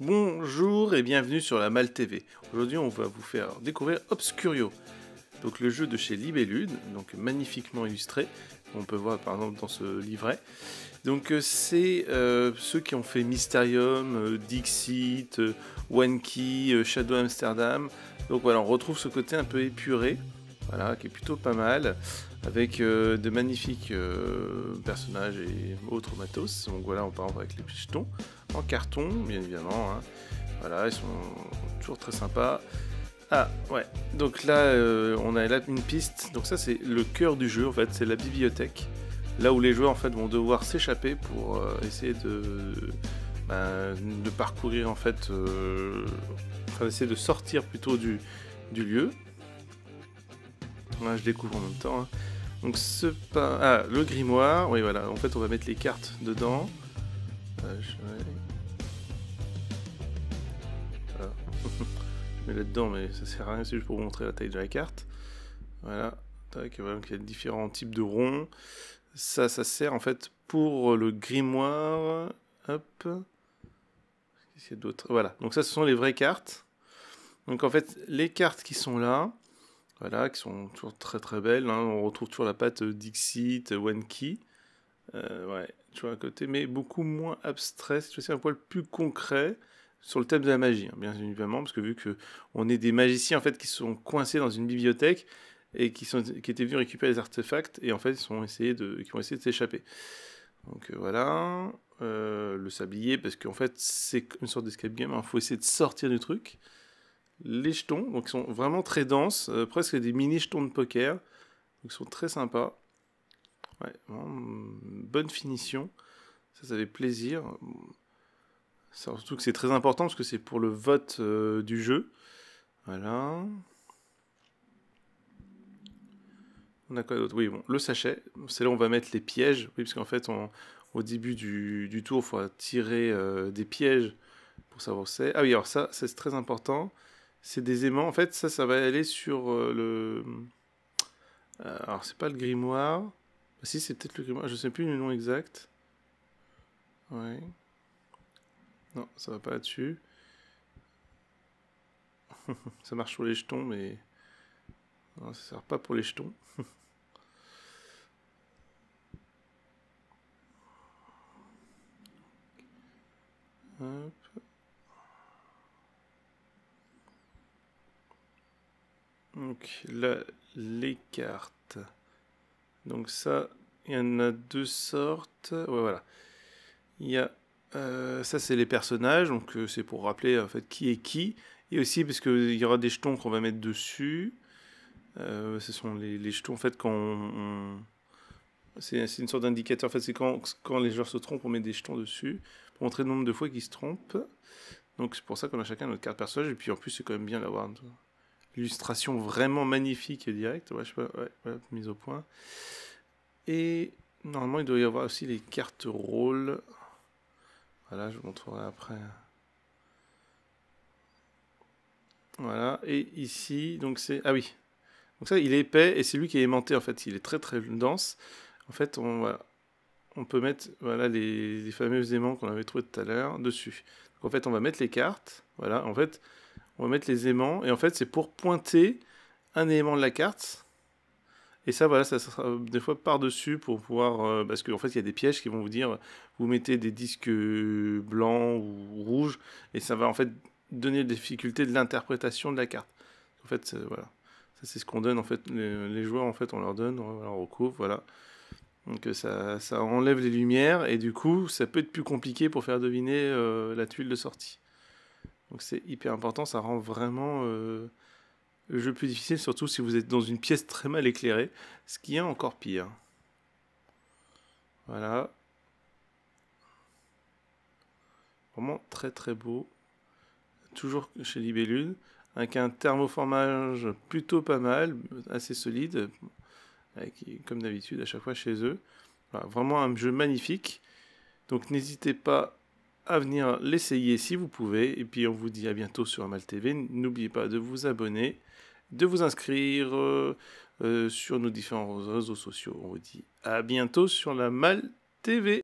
Bonjour et bienvenue sur la Malle TV. Aujourd'hui, on va vous faire découvrir Obscurio, donc le jeu de chez Libellude, donc magnifiquement illustré. On peut voir par exemple dans ce livret. Donc c'est ceux qui ont fait Mysterium, Dixit, One-Key, Shadow Amsterdam. Donc voilà, on retrouve ce côté un peu épuré, voilà, qui est plutôt pas mal, avec de magnifiques personnages et autres matos. Donc voilà, on part avec les jetons en carton, bien évidemment. Hein. Voilà, ils sont toujours très sympas. Ah ouais, donc là on a là une piste. Donc ça c'est le cœur du jeu en fait, c'est la bibliothèque. Là où les joueurs en fait vont devoir s'échapper pour essayer de parcourir en fait, enfin d'essayer de sortir plutôt du lieu. Là, je découvre en même temps. Hein. Donc le grimoire, oui voilà, en fait on va mettre les cartes dedans. Je mets là-dedans mais ça sert à rien, c'est juste pour vous montrer la taille de la carte. Voilà, tac, voilà, il y a différents types de ronds. Ça sert en fait pour le grimoire. Hop. Qu'est-ce qu'il y a d'autre? Voilà, donc ça ce sont les vraies cartes. Donc en fait, les cartes qui sont là, voilà, qui sont toujours très très belles. Hein. On retrouve toujours la patte Dixit, One-Key. Ouais, tu vois à côté, mais beaucoup moins abstrait. Cette fois-ci un poil plus concret sur le thème de la magie, hein, bien évidemment, parce que vu que on est des magiciens en fait qui sont coincés dans une bibliothèque et qui étaient venus récupérer les artefacts et en fait qui vont essayer de s'échapper. Donc voilà, le sablier parce qu'en fait c'est une sorte d'escape game, il faut essayer de sortir du truc. Les jetons, donc ils sont vraiment très denses, presque des mini jetons de poker, donc ils sont très sympas. Ouais, vraiment, bonne finition, ça fait plaisir. Surtout que c'est très important parce que c'est pour le vote du jeu. Voilà. On a quoi d'autre? Oui, bon, le sachet. C'est là où on va mettre les pièges. Oui, parce qu'en fait, au début du tour, il faut tirer des pièges pour savoir où c'est. Ah oui, alors ça, c'est très important. C'est des aimants. En fait, ça va aller sur le... alors, c'est pas le grimoire. Ah, si, c'est peut-être le grimoire. Je sais plus le nom exact. Ouais. Non, ça va pas là-dessus. Ça marche sur les jetons, mais... non, ça sert pas pour les jetons. Hop. Donc là, les cartes. Donc ça, il y en a deux sortes. Ouais, voilà. Il y a ça, c'est les personnages. Donc c'est pour rappeler en fait qui est qui. Et aussi parce qu'il y aura des jetons qu'on va mettre dessus. Ce sont les jetons en fait c'est une sorte d'indicateur. En fait, c'est quand les joueurs se trompent, on met des jetons dessus pour montrer le nombre de fois qu'ils se trompent. Donc c'est pour ça qu'on a chacun notre carte personnage. Et puis en plus, c'est quand même bien d'avoir l'illustration vraiment magnifique et directe. Ouais, je sais pas, ouais, voilà, mise au point. Et normalement, il doit y avoir aussi les cartes rôles. Voilà, je vous montrerai après. Voilà, et ici, donc c'est... ah oui. Donc ça, il est épais et c'est lui qui est aimanté en fait. Il est très très dense. En fait, on peut mettre voilà, les fameux aimants qu'on avait trouvés tout à l'heure dessus. Donc en fait, on va mettre les cartes. Voilà, en fait, on va mettre les aimants. Et en fait, c'est pour pointer un élément de la carte. Et ça, voilà, ça sera des fois par-dessus pour pouvoir... parce qu'en fait, il y a des pièges qui vont vous dire, vous mettez des disques blancs ou rouges, et ça va en fait donner des difficultés de l'interprétation de la carte. En fait, voilà. Ça, c'est ce qu'on donne, en fait, les joueurs, en fait, on leur donne, on leur recouvre, voilà. Donc ça enlève les lumières, et du coup, ça peut être plus compliqué pour faire deviner la tuile de sortie. Donc c'est hyper important, ça rend vraiment... le jeu plus difficile, surtout si vous êtes dans une pièce très mal éclairée, ce qui est encore pire. Voilà. Vraiment très très beau. Toujours chez Libellude, avec un thermoformage plutôt pas mal, assez solide, comme d'habitude à chaque fois chez eux. Voilà, vraiment un jeu magnifique. Donc n'hésitez pas à venir l'essayer si vous pouvez. Et puis on vous dit à bientôt sur Malle TV. N'oubliez pas de vous abonner, de vous inscrire sur nos différents réseaux sociaux. On vous dit à bientôt sur la Malle TV.